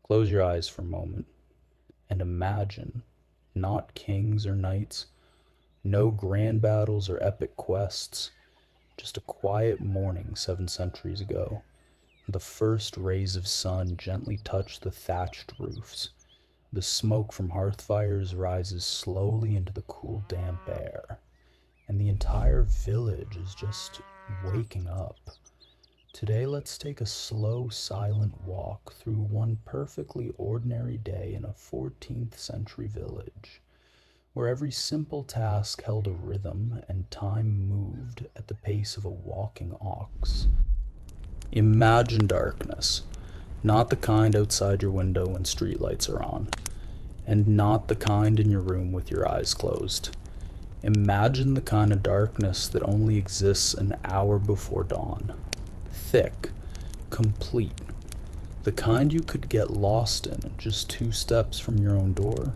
Close your eyes for a moment and imagine not kings or knights, no grand battles or epic quests, just a quiet morning 7 centuries ago. The first rays of sun gently touch the thatched roofs. The smoke from hearth fires rises slowly into the cool, damp air, and the entire village is just waking up. Today, let's take a slow, silent walk through one perfectly ordinary day in a 14th century village, where every simple task held a rhythm and time moved at the pace of a walking ox. Imagine darkness, not the kind outside your window when streetlights are on, and not the kind in your room with your eyes closed. Imagine the kind of darkness that only exists an hour before dawn. Thick, complete, the kind you could get lost in just 2 steps from your own door.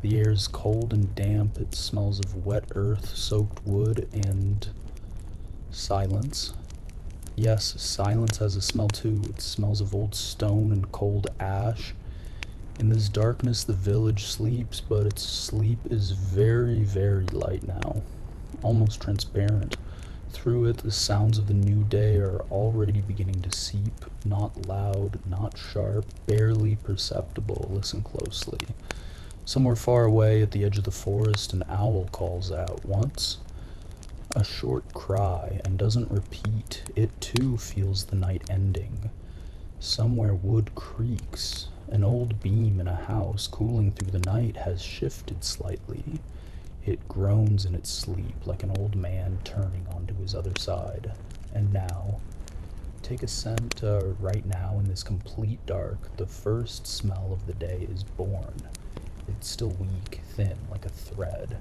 The air is cold and damp, it smells of wet earth, soaked wood, and silence. Yes, silence has a smell too. It smells of old stone and cold ash. In this darkness, the village sleeps, but its sleep is very, very light now, almost transparent. Through it, the sounds of the new day are already beginning to seep, not loud, not sharp, barely perceptible. Listen closely. Somewhere far away at the edge of the forest, an owl calls out once. A short cry, and doesn't repeat. It too feels the night ending. Somewhere wood creaks. An old beam in a house cooling through the night has shifted slightly. It groans in its sleep like an old man turning onto his other side. And now, take a scent right now in this complete dark. The first smell of the day is born. It's still weak, thin, like a thread.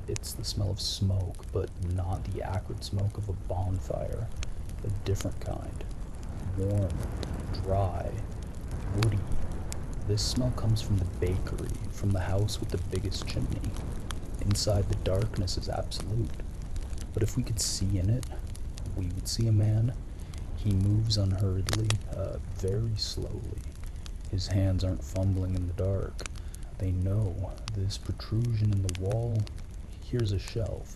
It's the smell of smoke, but not the acrid smoke of a bonfire. A different kind. Warm, dry, woody. This smell comes from the bakery, from the house with the biggest chimney. Inside, the darkness is absolute. But if we could see in it, we would see a man. He moves unhurriedly, very slowly. His hands aren't fumbling in the dark. They know this protrusion in the wall. Here's a shelf.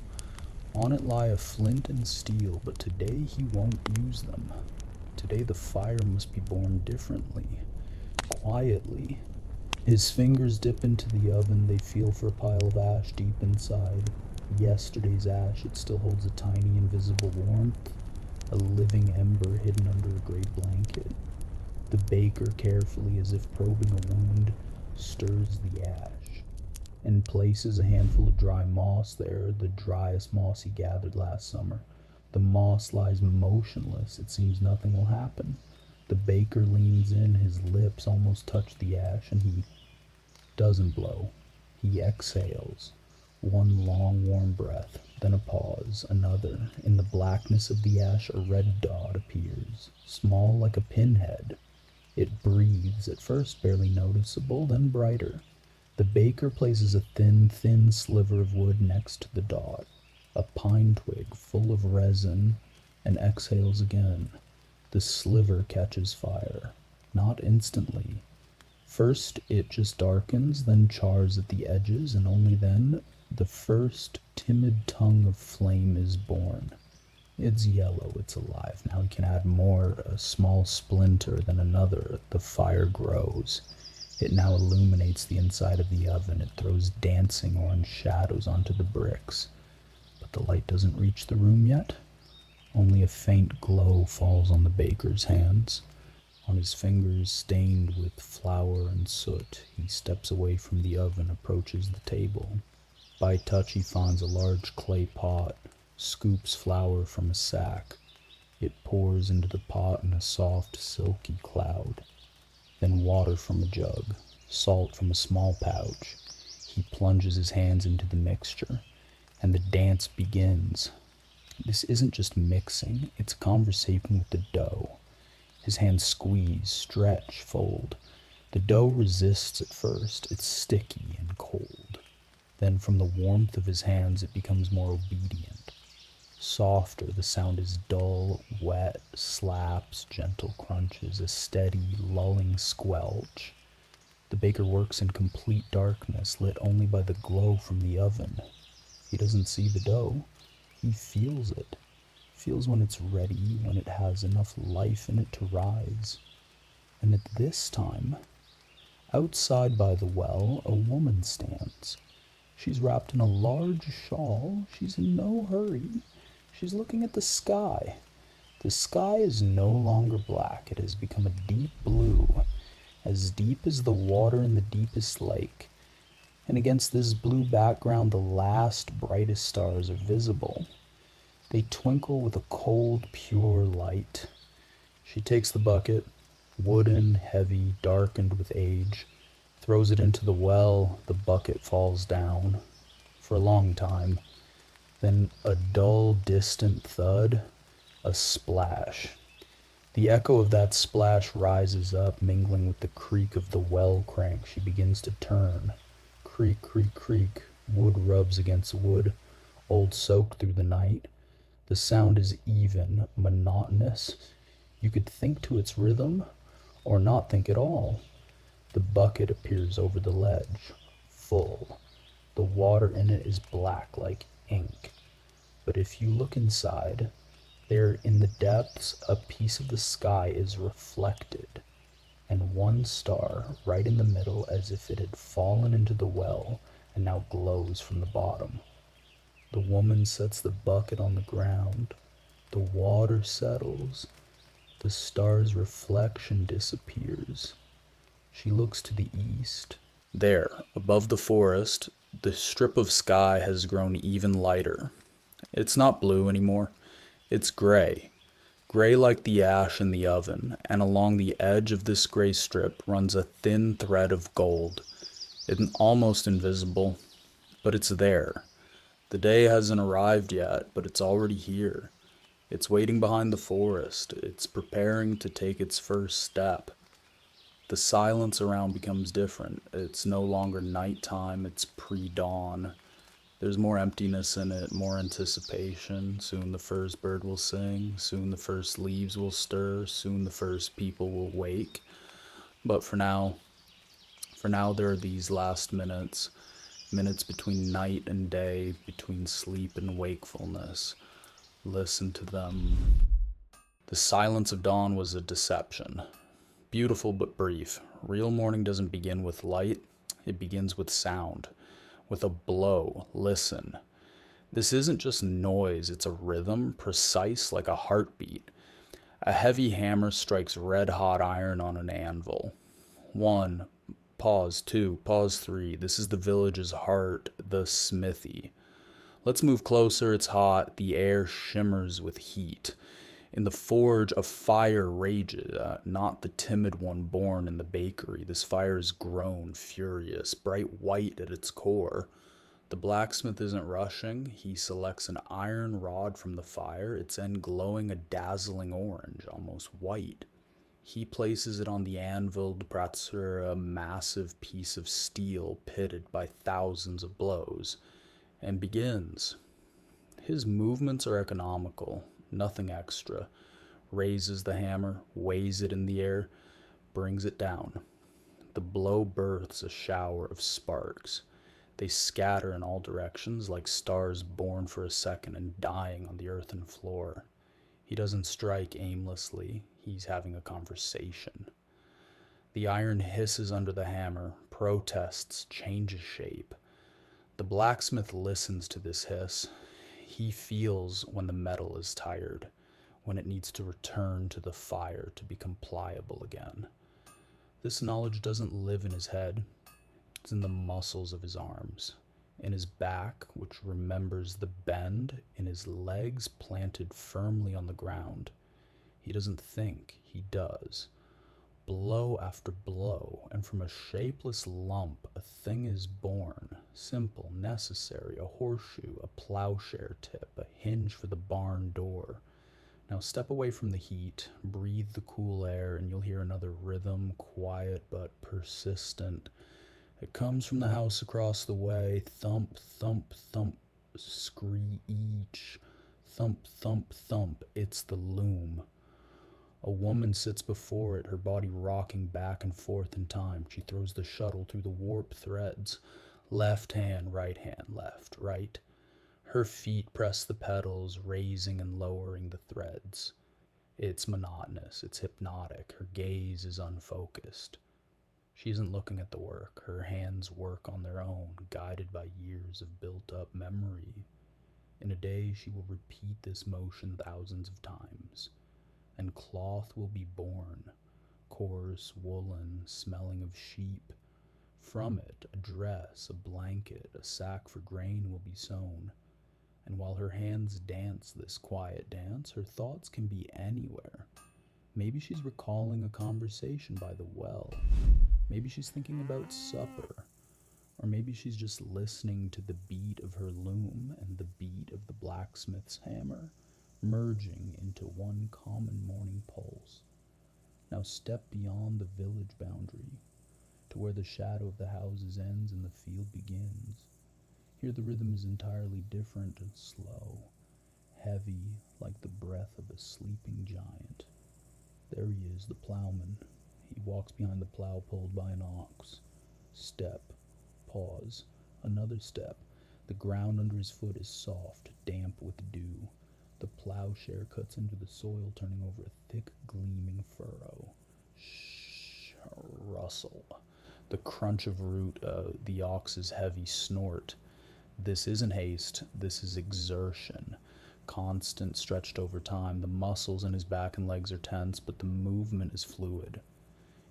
On it lie a flint and steel, but today he won't use them. Today the fire must be born differently, quietly. His fingers dip into the oven, they feel for a pile of ash deep inside. Yesterday's ash, it still holds a tiny invisible warmth, a living ember hidden under a gray blanket. The baker, carefully, as if probing a wound, stirs the ash and places a handful of dry moss there, the driest moss he gathered last summer. The moss lies motionless. It seems nothing will happen. The baker leans in, his lips almost touch the ash, and he doesn't blow. He exhales. One long, warm breath, then a pause, another. In the blackness of the ash, a red dot appears, small like a pinhead. It breathes, at first barely noticeable, then brighter. The baker places a thin, thin sliver of wood next to the dot, a pine twig full of resin, and exhales again. The sliver catches fire. Not instantly. First it just darkens, then chars at the edges, and only then the first timid tongue of flame is born. It's yellow, it's alive. Now he can add more, a small splinter, then another. The fire grows. It now illuminates the inside of the oven. It throws dancing orange shadows onto the bricks. But the light doesn't reach the room yet. Only a faint glow falls on the baker's hands. On his fingers stained with flour and soot, he steps away from the oven, approaches the table. By touch he finds a large clay pot, scoops flour from a sack. It pours into the pot in a soft, silky cloud. Then water from a jug, salt from a small pouch. He plunges his hands into the mixture, and the dance begins. This isn't just mixing, it's a conversation with the dough. His hands squeeze, stretch, fold. The dough resists at first. It's sticky and cold. Then from the warmth of his hands it becomes more obedient. Softer, the sound is dull, wet, slaps, gentle crunches, a steady, lulling squelch. The baker works in complete darkness, lit only by the glow from the oven. He doesn't see the dough. He feels it. Feels when it's ready, when it has enough life in it to rise. And at this time, outside by the well, a woman stands. She's wrapped in a large shawl. She's in no hurry. She's looking at the sky. The sky is no longer black. It has become a deep blue, as deep as the water in the deepest lake. And against this blue background, the last brightest stars are visible. They twinkle with a cold, pure light. She takes the bucket, wooden, heavy, darkened with age, throws it into the well. The bucket falls down for a long time. Then a dull, distant thud, a splash. The echo of that splash rises up, mingling with the creak of the well crank. She begins to turn. Creak, creak, creak. Wood rubs against wood, old soaked through the night. The sound is even, monotonous. You could think to its rhythm, or not think at all. The bucket appears over the ledge, full. The water in it is black like ink. But if you look inside, there in the depths a piece of the sky is reflected, and one star right in the middle, as if it had fallen into the well and now glows from the bottom. The woman sets the bucket on the ground. The water settles. The star's reflection disappears. She looks to the east. There, above the forest, the strip of sky has grown even lighter. It's not blue anymore. It's gray. Gray like the ash in the oven, and along the edge of this gray strip runs a thin thread of gold. It's almost invisible, but it's there. The day hasn't arrived yet, but it's already here. It's waiting behind the forest. It's preparing to take its first step. The silence around becomes different. It's no longer nighttime, it's pre-dawn. There's more emptiness in it, more anticipation. Soon the first bird will sing, soon the first leaves will stir, soon the first people will wake. But for now there are these last minutes, minutes between night and day, between sleep and wakefulness. Listen to them. The silence of dawn was a deception. Beautiful but brief. Real morning doesn't begin with light, it begins with sound. With a blow. Listen. This isn't just noise, it's a rhythm, precise like a heartbeat. A heavy hammer strikes red-hot iron on an anvil. 1. Pause. 2. Pause. 3. This is the village's heart, the smithy. Let's move closer, it's hot, the air shimmers with heat. In the forge, a fire rages, not the timid one born in the bakery. This fire is grown, furious, bright white at its core. The blacksmith isn't rushing. He selects an iron rod from the fire, its end glowing a dazzling orange, almost white. He places it on the anvil to pressure a massive piece of steel pitted by thousands of blows, and begins. His movements are economical. Nothing extra. Raises the hammer, weighs it in the air, brings it down. The blow births a shower of sparks. They scatter in all directions like stars born for a second and dying on the earthen floor. He doesn't strike aimlessly. He's having a conversation. The iron hisses under the hammer, protests, changes shape. The blacksmith listens to this hiss. He feels when the metal is tired, when it needs to return to the fire to become pliable again. This knowledge doesn't live in his head. It's in the muscles of his arms, in his back, which remembers the bend, in his legs planted firmly on the ground. He doesn't think, he does. Blow after blow, and from a shapeless lump a thing is born, simple, necessary, a horseshoe, a plowshare tip, a hinge for the barn door. Now step away from the heat, breathe the cool air, and you'll hear another rhythm, quiet but persistent. It comes from the house across the way, thump, thump, thump, screech, thump, thump, thump, it's the loom. A woman sits before it, her body rocking back and forth in time. She throws the shuttle through the warp threads. Left hand, left, right. Her feet press the pedals, raising and lowering the threads. It's monotonous, it's hypnotic. Her gaze is unfocused. She isn't looking at the work. Her hands work on their own, guided by years of built-up memory. In a day, she will repeat this motion thousands of times. And cloth will be born, coarse, woolen, smelling of sheep. From it, a dress, a blanket, a sack for grain will be sewn. And while her hands dance this quiet dance, her thoughts can be anywhere. Maybe she's recalling a conversation by the well. Maybe she's thinking about supper. Or maybe she's just listening to the beat of her loom and the beat of the blacksmith's hammer, merging into one common morning pulse. Now step beyond the village boundary, to where the shadow of the houses ends and the field begins. Here the rhythm is entirely different and slow, heavy like the breath of a sleeping giant. There he is, the plowman. He walks behind the plow pulled by an ox. Step, pause, another step. The ground under his foot is soft, damp with dew. The plowshare cuts into the soil, turning over a thick, gleaming furrow. Shh, rustle. The crunch of root, the ox's heavy snort. This isn't haste, this is exertion. Constant, stretched over time. The muscles in his back and legs are tense, but the movement is fluid.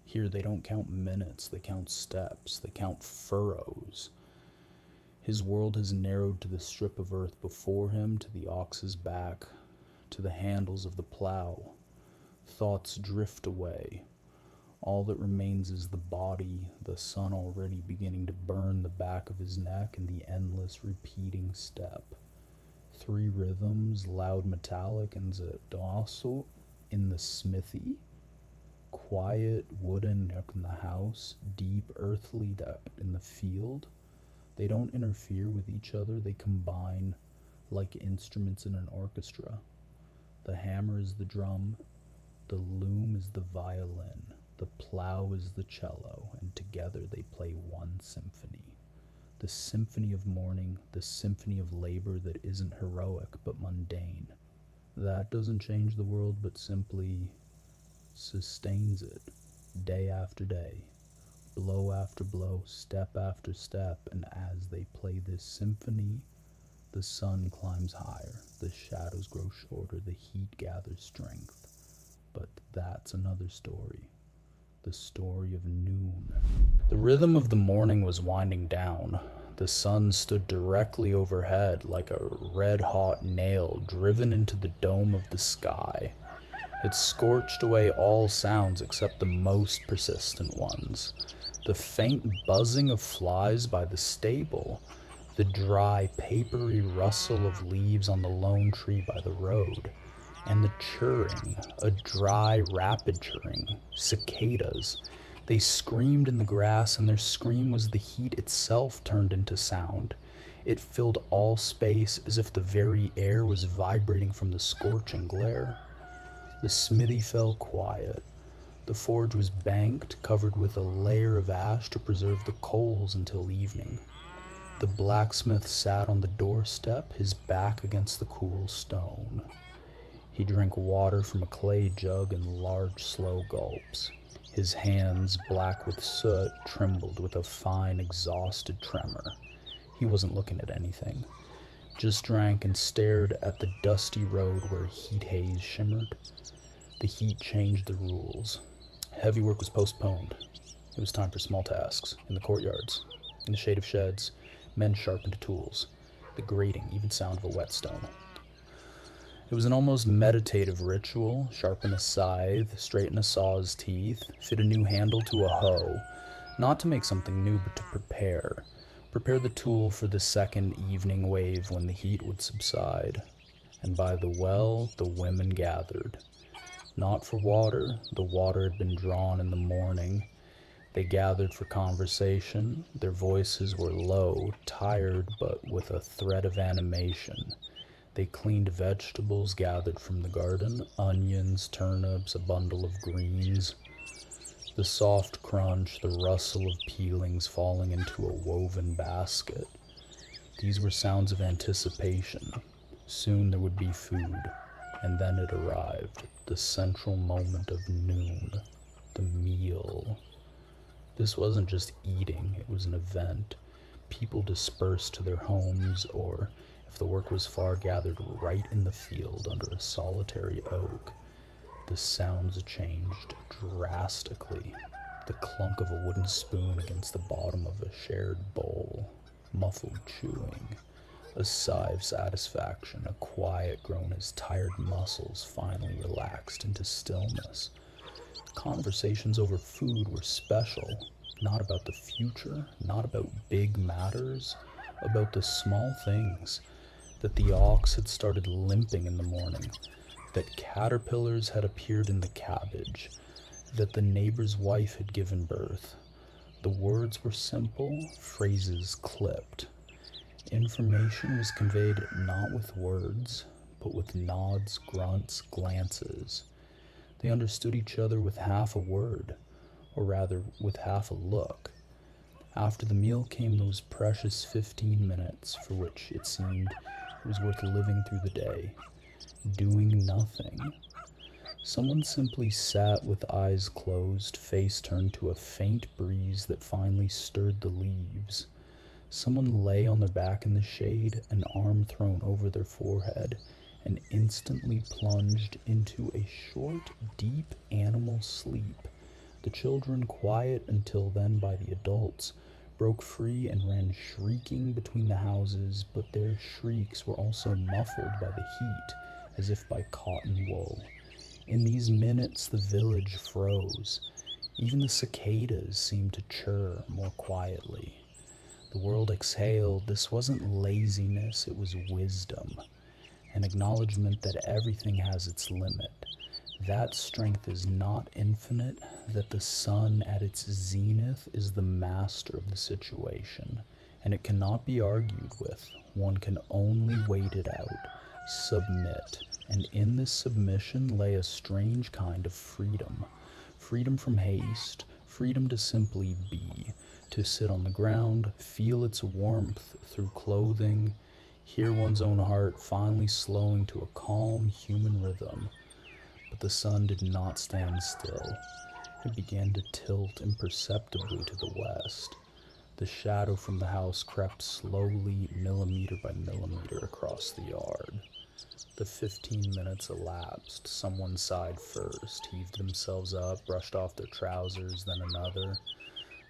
Here they don't count minutes, they count steps, they count furrows. His world has narrowed to the strip of earth before him, to the ox's back, to the handles of the plow. Thoughts drift away. All that remains is the body, the sun already beginning to burn the back of his neck, and the endless repeating step. 3 rhythms, loud metallic and docile in the smithy, quiet wooden in the house, deep earthly in the field. They don't interfere with each other, they combine like instruments in an orchestra. The hammer is the drum, the loom is the violin, the plow is the cello, and together they play one symphony. The symphony of morning, the symphony of labor that isn't heroic but mundane. That doesn't change the world but simply sustains it, day after day, blow after blow, step after step, and as they play this symphony, the sun climbs higher, the shadows grow shorter, the heat gathers strength. But that's another story. The story of noon. The rhythm of the morning was winding down. The sun stood directly overhead like a red-hot nail driven into the dome of the sky. It scorched away all sounds except the most persistent ones. The faint buzzing of flies by the stable, the dry, papery rustle of leaves on the lone tree by the road, and the churring, a dry, rapid churring, cicadas. They screamed in the grass, and their scream was the heat itself turned into sound. It filled all space as if the very air was vibrating from the scorching glare. The smithy fell quiet. The forge was banked, covered with a layer of ash to preserve the coals until evening. The blacksmith sat on the doorstep, his back against the cool stone. He drank water from a clay jug in large, slow gulps. His hands, black with soot, trembled with a fine, exhausted tremor. He wasn't looking at anything. Just drank and stared at the dusty road where heat haze shimmered. The heat changed the rules. Heavy work was postponed. It was time for small tasks, in the courtyards, in the shade of sheds. Men sharpened tools, the grating, even sound of a whetstone. It was an almost meditative ritual. Sharpen a scythe, straighten a saw's teeth, fit a new handle to a hoe, not to make something new, but to prepare. Prepare the tool for the second evening wave when the heat would subside. And by the well, the women gathered. Not for water, the water had been drawn in the morning. They gathered for conversation. Their voices were low, tired, but with a thread of animation. They cleaned vegetables gathered from the garden, onions, turnips, a bundle of greens. The soft crunch, the rustle of peelings falling into a woven basket. These were sounds of anticipation. Soon there would be food, and then it arrived, the central moment of noon, the meal. This wasn't just eating, it was an event. People dispersed to their homes, or, if the work was far, gathered right in the field under a solitary oak. The sounds changed drastically. The clunk of a wooden spoon against the bottom of a shared bowl, muffled chewing, a sigh of satisfaction, a quiet groan as tired muscles finally relaxed into stillness. Conversations over food were special, not about the future, not about big matters, about the small things, that the ox had started limping in the morning, that caterpillars had appeared in the cabbage, that the neighbor's wife had given birth. The words were simple, phrases clipped. Information was conveyed not with words, but with nods, grunts, glances. They understood each other with half a word, or rather with half a look. After the meal came those precious 15 minutes for which it seemed it was worth living through the day, doing nothing. Someone simply sat with eyes closed, face turned to a faint breeze that finally stirred the leaves. Someone lay on their back in the shade, an arm thrown over their forehead, and instantly plunged into a short, deep animal sleep. The children, quiet until then by the adults, broke free and ran shrieking between the houses, but their shrieks were also muffled by the heat, as if by cotton wool. In these minutes the village froze. Even the cicadas seemed to chirr more quietly. The world exhaled. This wasn't laziness, it was wisdom. An acknowledgement that everything has its limit. That strength is not infinite, that the sun at its zenith is the master of the situation, and it cannot be argued with. One can only wait it out, submit, and in this submission lay a strange kind of freedom. Freedom from haste, freedom to simply be, to sit on the ground, feel its warmth through clothing, hear one's own heart finally slowing to a calm human rhythm. But the sun did not stand still. It began to tilt imperceptibly to the west. The shadow from the house crept slowly, millimeter by millimeter, across the yard. The 15 minutes elapsed. Someone sighed first, heaved themselves up, brushed off their trousers, then another.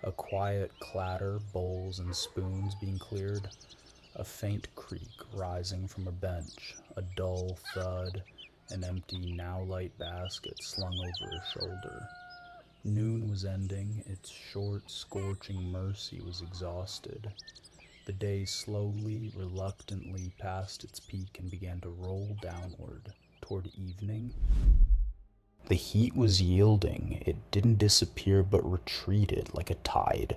A quiet clatter, bowls and spoons being cleared. A faint creak rising from a bench. A dull thud. An empty, now light basket slung over a shoulder. Noon was ending. Its short, scorching mercy was exhausted. The day slowly, reluctantly passed its peak and began to roll downward toward evening. The heat was yielding. It didn't disappear but retreated like a tide.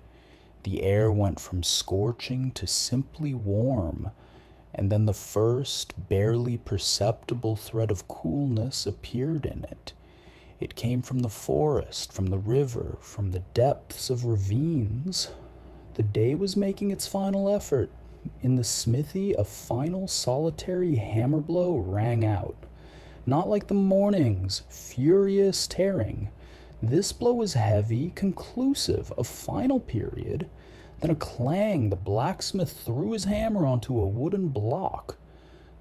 The air went from scorching to simply warm, and then the first, barely perceptible thread of coolness appeared in it. It came from the forest, from the river, from the depths of ravines. The day was making its final effort. In the smithy, a final solitary hammer blow rang out. Not like the morning's furious tearing. This blow was heavy, conclusive, a final period. Then a clang, the blacksmith threw his hammer onto a wooden block.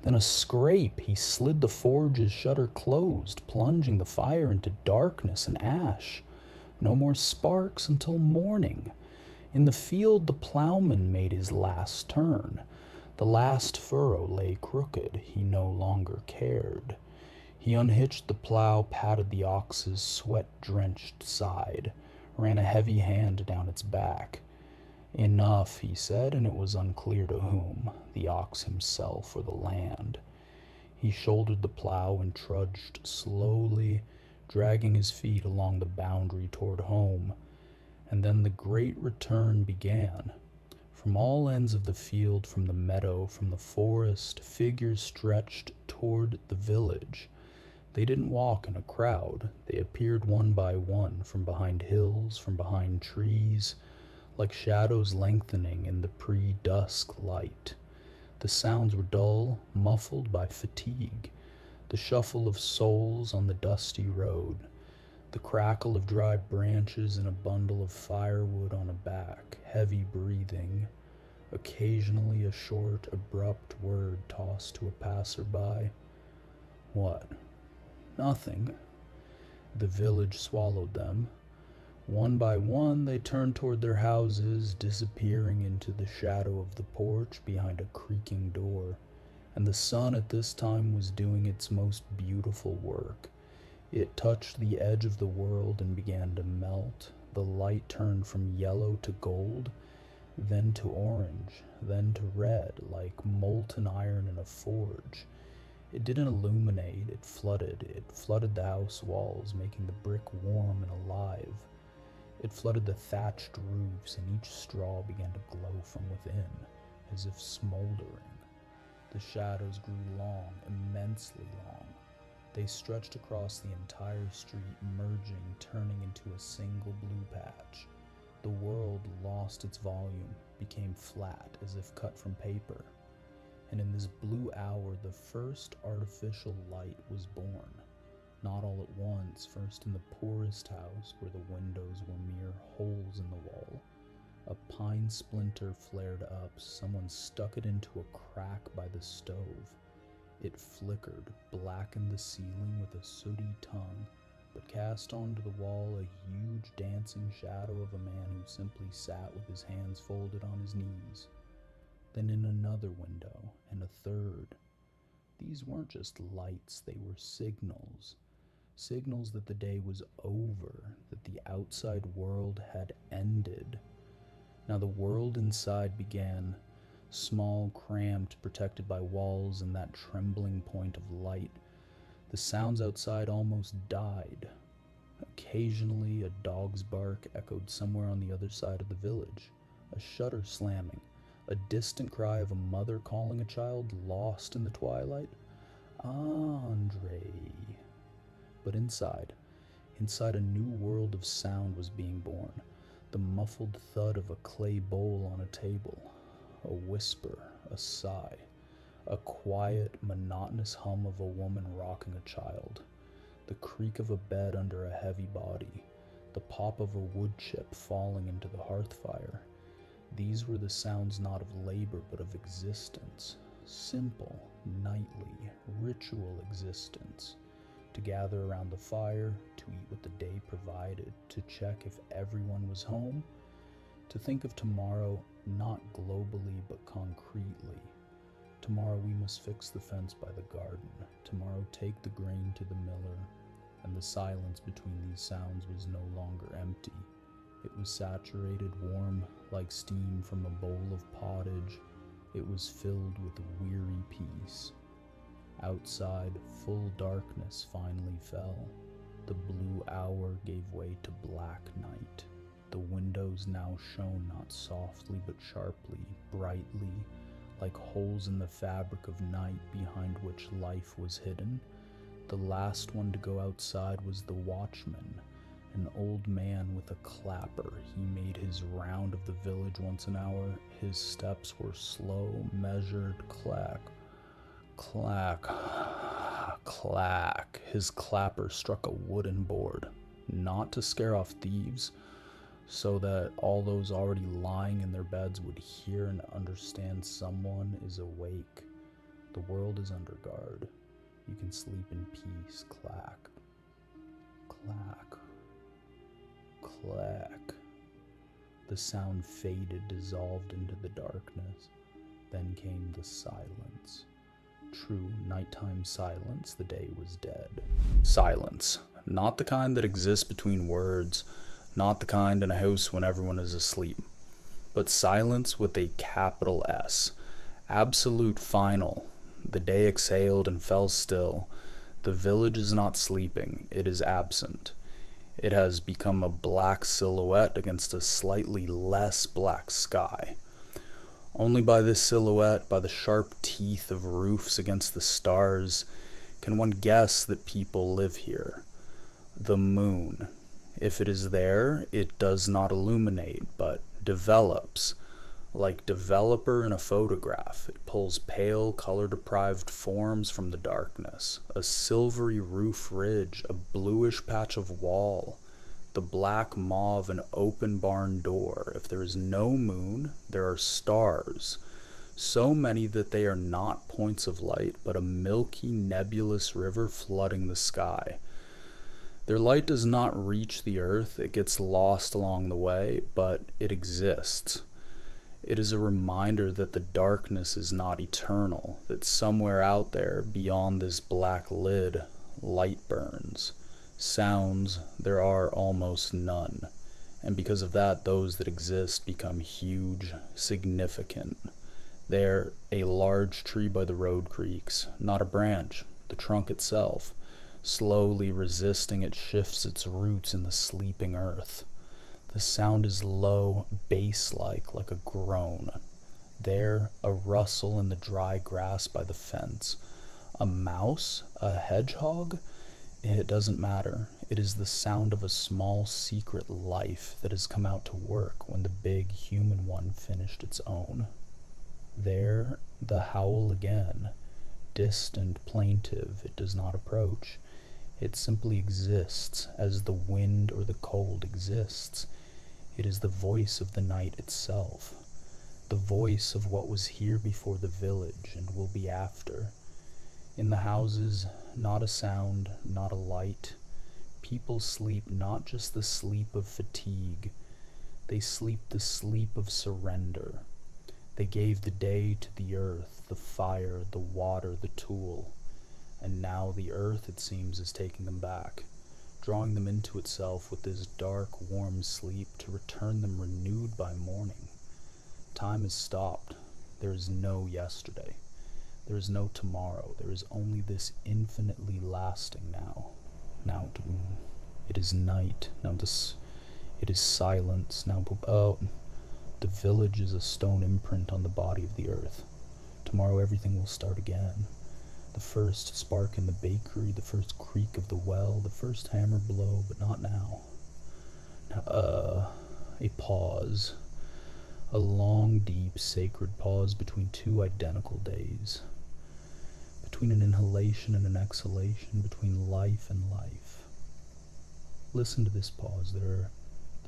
Then a scrape, he slid the forge's shutter closed, plunging the fire into darkness and ash. No more sparks until morning. In the field the plowman made his last turn. The last furrow lay crooked. He no longer cared. He unhitched the plow, patted the ox's sweat-drenched side, ran a heavy hand down its back. Enough, he said, and it was unclear to whom, the ox himself or the land. He shouldered the plow and trudged slowly, dragging his feet along the boundary toward home. And then the great return began. From all ends of the field, from the meadow, from the forest, figures stretched toward the village. They didn't walk in a crowd. They appeared one by one, from behind hills, from behind trees, like shadows lengthening in the pre-dusk light. The sounds were dull, muffled by fatigue, the shuffle of soles on the dusty road, the crackle of dry branches in a bundle of firewood on a back, heavy breathing, occasionally a short, abrupt word tossed to a passerby. What? Nothing. The village swallowed them. One by one they turned toward their houses, disappearing into the shadow of the porch behind a creaking door. And the sun at this time was doing its most beautiful work. It touched the edge of the world and began to melt. The light turned from yellow to gold, then to orange, then to red, like molten iron in a forge. It didn't illuminate, it flooded. It flooded the house walls, making the brick warm and alive. It flooded the thatched roofs, and each straw began to glow from within, as if smoldering. The shadows grew long, immensely long. They stretched across the entire street, merging, turning into a single blue patch. The world lost its volume, became flat, as if cut from paper. And in this blue hour, the first artificial light was born. Not all at once, first in the poorest house, where the windows were mere holes in the wall. A pine splinter flared up. Someone stuck it into a crack by the stove. It flickered, blackened the ceiling with a sooty tongue, but cast onto the wall a huge dancing shadow of a man who simply sat with his hands folded on his knees. Then in another window, and a third. These weren't just lights, they were signals. Signals that the day was over, that the outside world had ended. Now the world inside began, small, cramped, protected by walls and that trembling point of light. The sounds outside almost died. Occasionally a dog's bark echoed somewhere on the other side of the village, a shutter slamming, a distant cry of a mother calling a child lost in the twilight. Andre. But inside a new world of sound was being born. The muffled thud of a clay bowl on a table, a whisper, a sigh, a quiet, monotonous hum of a woman rocking a child, the creak of a bed under a heavy body, the pop of a wood chip falling into the hearth fire. These were the sounds not of labor but of existence, simple, nightly, ritual existence. To gather around the fire, to eat what the day provided, to check if everyone was home, to think of tomorrow not globally but concretely. Tomorrow we must fix the fence by the garden. Tomorrow take the grain to the miller. And the silence between these sounds was no longer empty. It was saturated, warm, like steam from a bowl of pottage. It was filled with weary peace. Outside, full darkness finally fell. The blue hour gave way to black night. The windows now shone not softly but sharply, brightly, like holes in the fabric of night behind which life was hidden. The last one to go outside was the watchman, an old man with a clapper. He made his round of the village once an hour. His steps were slow, measured, clack, clack, clack. His clapper struck a wooden board, not to scare off thieves, so that all those already lying in their beds would hear and understand someone is awake. The world is under guard. You can sleep in peace. Clack, clack, clack. The sound faded, dissolved into the darkness. Then came the silence. True nighttime silence. The day was dead. Silence. Not the kind that exists between words, not the kind in a house when everyone is asleep, but silence with a capital S. Absolute, final. The day exhaled and fell still. The village is not sleeping. It is absent. It has become a black silhouette against a slightly less black sky. Only by this silhouette, by the sharp teeth of roofs against the stars, can one guess that people live here. The moon. If it is there, it does not illuminate, but develops. Like developer in a photograph, it pulls pale, color-deprived forms from the darkness. A silvery roof ridge, a bluish patch of wall, the black maw of an open barn door. If there is no moon, there are stars. So many that they are not points of light, but a milky, nebulous river flooding the sky. Their light does not reach the earth, it gets lost along the way, but it exists. It is a reminder that the darkness is not eternal, that somewhere out there, beyond this black lid, light burns. Sounds, there are almost none, and because of that, those that exist become huge, significant. There, a large tree by the road creaks, not a branch, the trunk itself. Slowly resisting, it shifts its roots in the sleeping earth. The sound is low, bass-like, like a groan. There, a rustle in the dry grass by the fence. A mouse? A hedgehog? It doesn't matter. It is the sound of a small secret life that has come out to work when the big human one finished its own. There, the howl again. Distant, plaintive, it does not approach. It simply exists, as the wind or the cold exists. It is the voice of the night itself, the voice of what was here before the village and will be after. In the houses, not a sound, not a light. People sleep not just the sleep of fatigue, they sleep the sleep of surrender. They gave the day to the earth, the fire, the water, the tool, and now the earth, it seems, is taking them back, drawing them into itself with this dark, warm sleep to return them renewed by morning. Time is stopped. There is no yesterday. There is no tomorrow. There is only this infinitely lasting now. Now it is night. Now it is silence. Now the village is a stone imprint on the body of the earth. Tomorrow everything will start again. The first spark in the bakery, the first creak of the well, the first hammer blow, but not now. A pause. A long, deep, sacred pause between two identical days. Between an inhalation and an exhalation, between life and life. Listen to this pause. There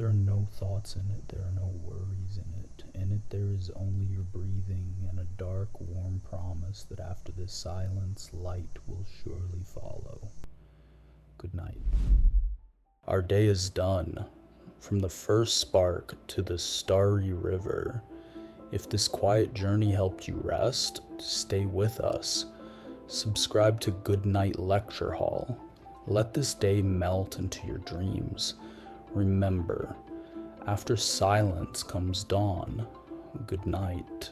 are no thoughts in it. There are no worries in it. In it there is only your breathing and a dark, warm promise that after this silence, light will surely follow. Good night. Our day is done. From the first spark to the starry river. If this quiet journey helped you rest, stay with us. Subscribe to Goodnight Lecture Hall. Let this day melt into your dreams. Remember, after silence comes dawn. Good night.